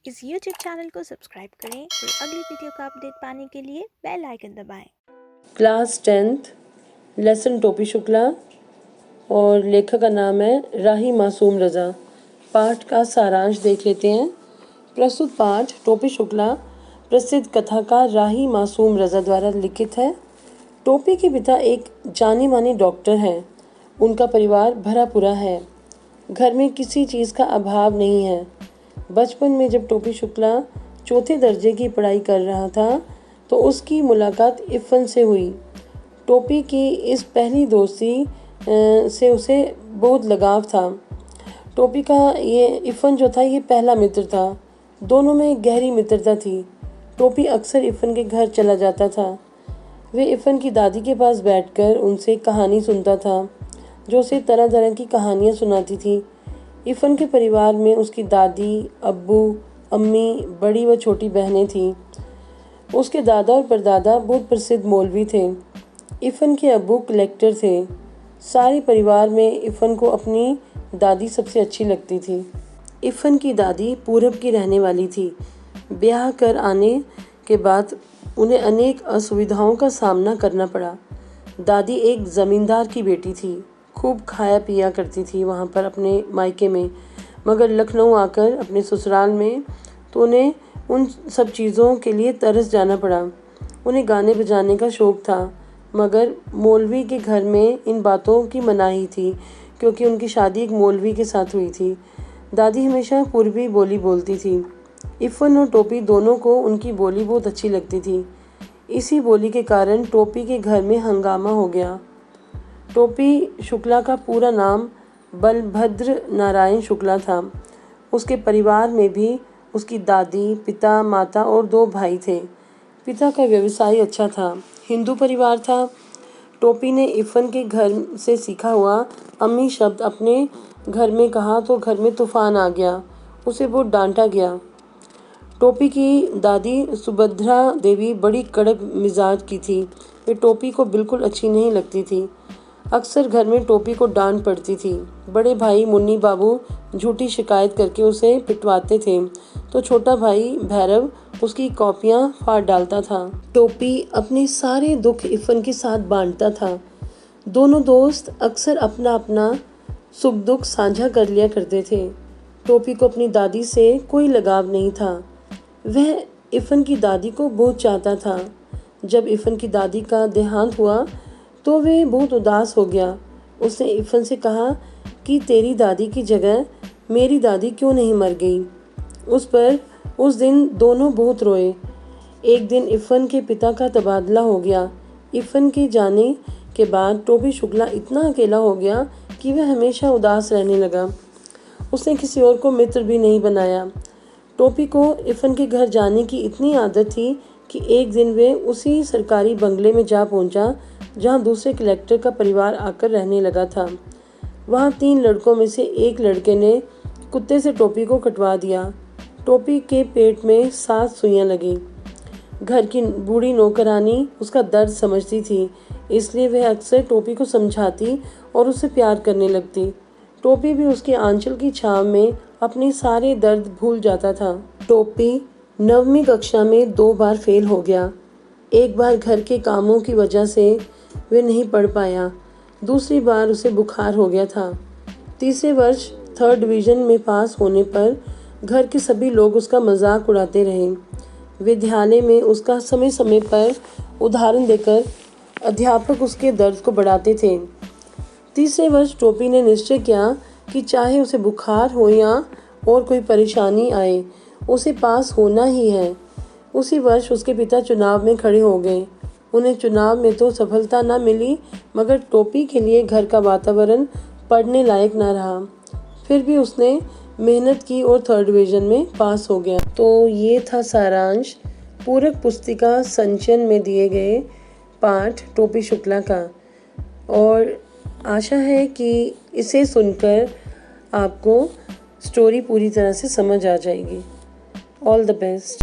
इस YouTube channel को subscribe करें और अगली वीडियो का अपडेट पाने के लिए बेल आइकन दबाएं। क्लास 10th लेसन टोपी शुक्ला और लेखक का नाम है राही मासूम रज़ा। पाठ का सारांश देख लेते हैं। प्रस्तुत पाठ टोपी शुक्ला प्रसिद्ध कथाकार राही मासूम रज़ा द्वारा लिखित है। टोपी के पिता एक जाने माने डॉक्टर हैं। उनका परिवार भरा पूरा है। घर में किसी चीज़ का अभाव नहीं है। बचपन में जब टोपी शुक्ला चौथे दर्जे की पढ़ाई कर रहा था तो उसकी मुलाकात इफ़न से हुई। टोपी की इस पहली दोस्ती से उसे बहुत लगाव था। टोपी का ये इफ़न जो था ये पहला मित्र था। दोनों में गहरी मित्रता थी। टोपी अक्सर इफ़न के घर चला जाता था। वे इफ़न की दादी के पास बैठकर उनसे कहानी सुनता था, जो उसे तरह तरह की कहानियाँ सुनाती थी। इफ़न के परिवार में उसकी दादी, अब्बू, अम्मी, बड़ी व छोटी बहनें थीं। उसके दादा और परदादा बहुत प्रसिद्ध मौलवी थे। इफ़न के अब्बू कलेक्टर थे। सारे परिवार में इफ़न को अपनी दादी सबसे अच्छी लगती थी। इफ़न की दादी पूरब की रहने वाली थी। ब्याह कर आने के बाद उन्हें अनेक असुविधाओं का सामना करना पड़ा। दादी एक ज़मींदार की बेटी थी। खूब खाया पिया करती थी वहाँ पर अपने मायके में, मगर लखनऊ आकर अपने ससुराल में तो उन्हें उन सब चीज़ों के लिए तरस जाना पड़ा। उन्हें गाने बजाने का शौक़ था, मगर मौलवी के घर में इन बातों की मनाही थी, क्योंकि उनकी शादी एक मौलवी के साथ हुई थी। दादी हमेशा पूर्वी बोली बोलती थी। इफ़न और टोपी दोनों को उनकी बोली बहुत अच्छी लगती थी। इसी बोली के कारण टोपी के घर में हंगामा हो गया। टोपी शुक्ला का पूरा नाम बलभद्र नारायण शुक्ला था। उसके परिवार में भी उसकी दादी, पिता, माता और 2 भाई थे। पिता का व्यवसाय अच्छा था। हिंदू परिवार था। टोपी ने इफ़न के घर से सीखा हुआ अम्मी शब्द अपने घर में कहा तो घर में तूफान आ गया। उसे बहुत डांटा गया। टोपी की दादी सुभद्रा देवी बड़ी कड़क मिजाज की थी। वे टोपी को बिल्कुल अच्छी नहीं लगती थी। अक्सर घर में टोपी को डांट पड़ती थी। बड़े भाई मुन्नी बाबू झूठी शिकायत करके उसे पिटवाते थे, तो छोटा भाई भैरव उसकी कॉपियां फाड़ डालता था। टोपी अपने सारे दुख इफ़न के साथ बांटता था। दोनों दोस्त अक्सर अपना अपना सुख दुख साझा कर लिया करते थे। टोपी को अपनी दादी से कोई लगाव नहीं था। वह इफ़न की दादी को बहुत चाहता था। जब इफ़न की दादी का देहांत हुआ तो वे बहुत उदास हो गया। उसने इफ़न से कहा कि तेरी दादी की जगह मेरी दादी क्यों नहीं मर गई। उस पर उस दिन दोनों बहुत रोए। एक दिन इफ़न के पिता का तबादला हो गया। इफ़न के जाने के बाद टोपी शुक्ला इतना अकेला हो गया कि वह हमेशा उदास रहने लगा। उसने किसी और को मित्र भी नहीं बनाया। टोपी को इफ़न के घर जाने की इतनी आदत थी कि एक दिन वे उसी सरकारी बंगले में जा पहुंचा जहां दूसरे कलेक्टर का परिवार आकर रहने लगा था। वहां 3 लड़कों में से एक लड़के ने कुत्ते से टोपी को कटवा दिया। टोपी के पेट में 7 सुइयां लगी। घर की बूढ़ी नौकरानी उसका दर्द समझती थी, इसलिए वह अक्सर टोपी को समझाती और उससे प्यार करने लगती। टोपी भी उसके आंचल की छांव में अपने सारे दर्द भूल जाता था। टोपी 9वीं कक्षा में 2 बार फेल हो गया। एक बार घर के कामों की वजह से वे नहीं पढ़ पाया। दूसरी बार उसे बुखार हो गया था। तीसरे वर्ष 3rd डिवीज़न में पास होने पर घर के सभी लोग उसका मजाक उड़ाते रहे। विद्यालय में उसका समय समय पर उदाहरण देकर अध्यापक उसके दर्द को बढ़ाते थे। तीसरे वर्ष टोपी ने निश्चय किया कि चाहे उसे बुखार हो या और कोई परेशानी आए, उसे पास होना ही है। उसी वर्ष उसके पिता चुनाव में खड़े हो गए। उन्हें चुनाव में तो सफलता न मिली, मगर टोपी के लिए घर का वातावरण पढ़ने लायक न रहा। फिर भी उसने मेहनत की और 3rd डिवीज़न में पास हो गया। तो ये था सारांश पूरक पुस्तिका संचयन में दिए गए पाठ टोपी शुक्ला का, और आशा है कि इसे सुनकर आपको स्टोरी पूरी तरह से समझ आ जाएगी। All the best.